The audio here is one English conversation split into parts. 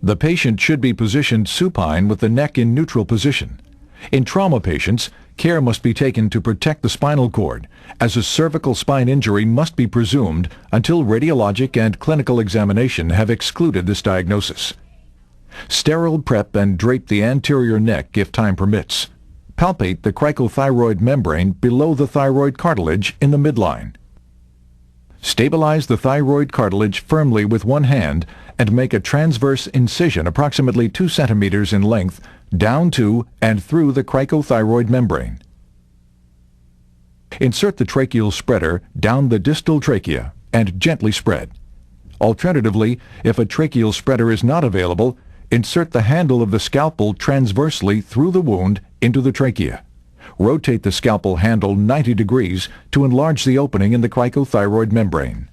The patient should be positioned supine with the neck in neutral position. In trauma patients, care must be taken to protect the spinal cord, as a cervical spine injury must be presumed until radiologic and clinical examination have excluded this diagnosis. Sterile prep and drape the anterior neck if time permits. Palpate the cricothyroid membrane below the thyroid cartilage in the midline. Stabilize the thyroid cartilage firmly with one hand and make a transverse incision approximately 2 centimeters in length down to and through the cricothyroid membrane. Insert the tracheal spreader down the distal trachea and gently spread. Alternatively, if a tracheal spreader is not available, insert the handle of the scalpel transversely through the wound into the trachea. Rotate the scalpel handle 90 degrees to enlarge the opening in the cricothyroid membrane.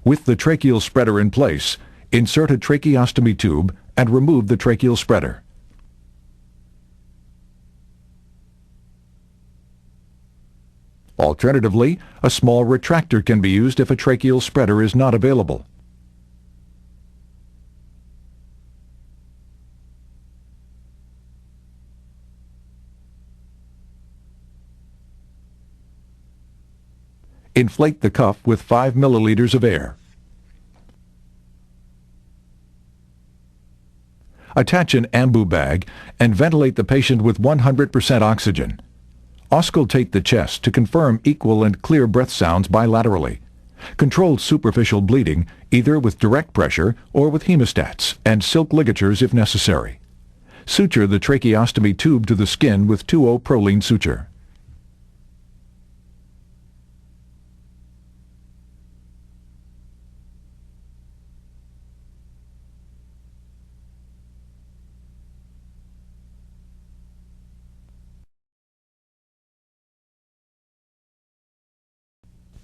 With the tracheal spreader in place, insert a tracheostomy tube and remove the tracheal spreader. Alternatively, a small retractor can be used if a tracheal spreader is not available. Inflate the cuff with 5 milliliters of air. Attach an ambu bag and ventilate the patient with 100% oxygen. Auscultate the chest to confirm equal and clear breath sounds bilaterally. Control superficial bleeding either with direct pressure or with hemostats and silk ligatures if necessary. Suture the tracheostomy tube to the skin with 2-O-proline suture.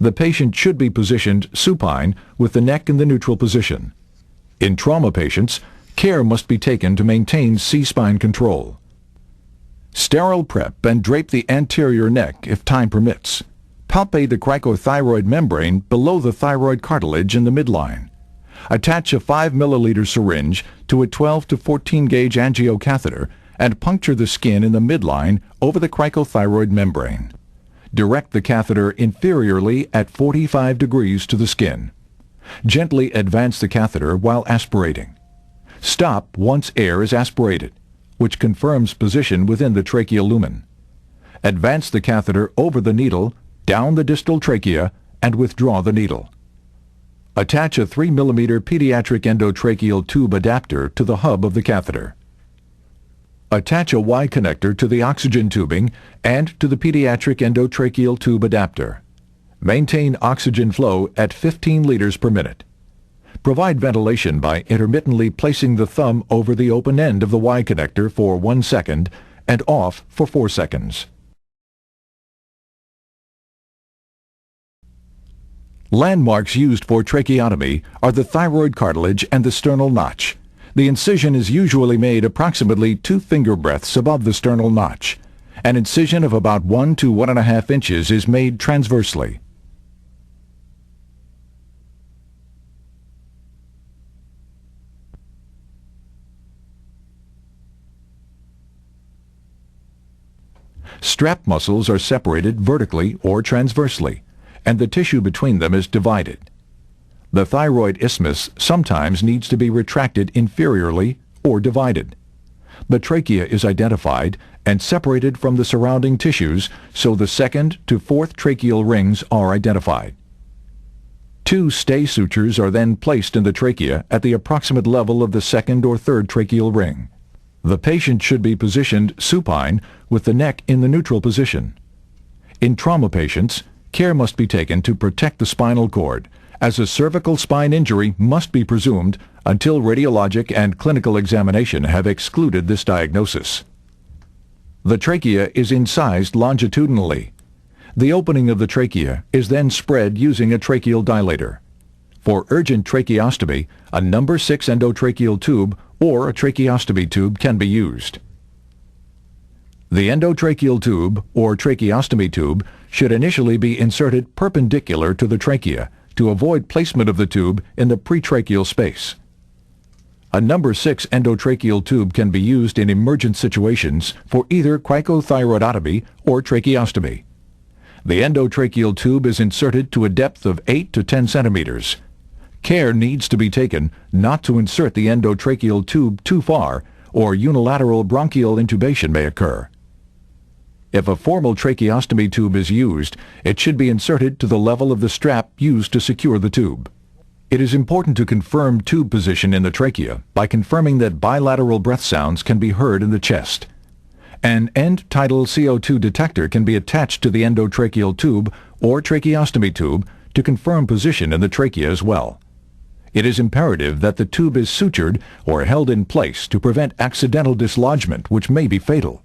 The patient should be positioned supine with the neck in the neutral position. In trauma patients, care must be taken to maintain C-spine control. Sterile prep and drape the anterior neck if time permits. Palpate the cricothyroid membrane below the thyroid cartilage in the midline. Attach a 5 milliliter syringe to a 12 to 14 gauge angiocatheter and puncture the skin in the midline over the cricothyroid membrane. Direct the catheter inferiorly at 45 degrees to the skin. Gently advance the catheter while aspirating. Stop once air is aspirated, which confirms position within the tracheal lumen. Advance the catheter over the needle, down the distal trachea, and withdraw the needle. Attach a 3 mm pediatric endotracheal tube adapter to the hub of the catheter. Attach a Y connector to the oxygen tubing and to the pediatric endotracheal tube adapter. Maintain oxygen flow at 15 liters per minute. Provide ventilation by intermittently placing the thumb over the open end of the Y connector for 1 second and off for 4 seconds. Landmarks used for tracheotomy are the thyroid cartilage and the sternal notch. The incision is usually made approximately 2 finger breadths above the sternal notch. An incision of about 1 to 1.5 inches is made transversely. Strap muscles are separated vertically or transversely, and the tissue between them is divided. The thyroid isthmus sometimes needs to be retracted inferiorly or divided. The trachea is identified and separated from the surrounding tissues, so the 2nd to 4th tracheal rings are identified. 2 stay sutures are then placed in the trachea at the approximate level of the 2nd or 3rd tracheal ring. The patient should be positioned supine with the neck in the neutral position. In trauma patients, care must be taken to protect the spinal cord, as a cervical spine injury must be presumed until radiologic and clinical examination have excluded this diagnosis. The trachea is incised longitudinally. The opening of the trachea is then spread using a tracheal dilator. For urgent tracheostomy, a number 6 endotracheal tube or a tracheostomy tube can be used. The endotracheal tube or tracheostomy tube should initially be inserted perpendicular to the trachea to avoid placement of the tube in the pretracheal space. A number 6 endotracheal tube can be used in emergent situations for either cricothyroidotomy or tracheostomy. The endotracheal tube is inserted to a depth of 8 to 10 centimeters. Care needs to be taken not to insert the endotracheal tube too far, or unilateral bronchial intubation may occur. If a formal tracheostomy tube is used, it should be inserted to the level of the strap used to secure the tube. It is important to confirm tube position in the trachea by confirming that bilateral breath sounds can be heard in the chest. An end-tidal CO2 detector can be attached to the endotracheal tube or tracheostomy tube to confirm position in the trachea as well. It is imperative that the tube is sutured or held in place to prevent accidental dislodgement, which may be fatal.